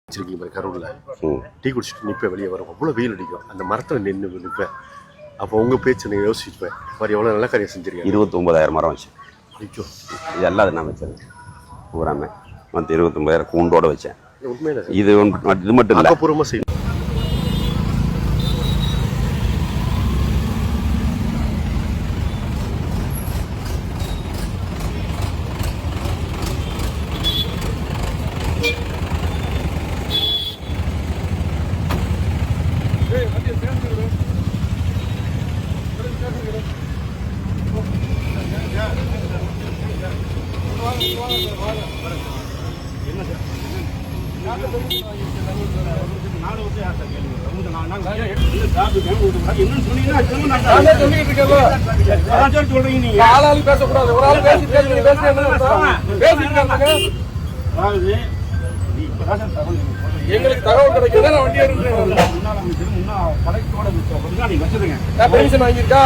வச்சிருக்கீங்க பாரு கரூர்ல டீ குடிச்சிட்டு நிற்பேன், வெளியே வரும் அவ்வளோ வெயில் அடிக்கும், அந்த மரத்தில் நின்று நிற்பேன். அப்போ உங்கள் பேச்சு நான் யோசிச்சுப்பேன், மாதிரி எவ்வளோ நல்ல காரியம் செஞ்சிருக்கேன். 29,000 மரம் வச்சேன். ஐயோ, இது எல்லாம் நான் வச்சேன் பூராமே. மற்ற 29,000 கூண்டோட வச்சேன். உண்மையில இது மட்டும் இல்லை, பூர்வமாக செய்யும். எங்களுக்கு தகவல் கிடைக்கிறதா வண்டி வாங்கியிருக்கா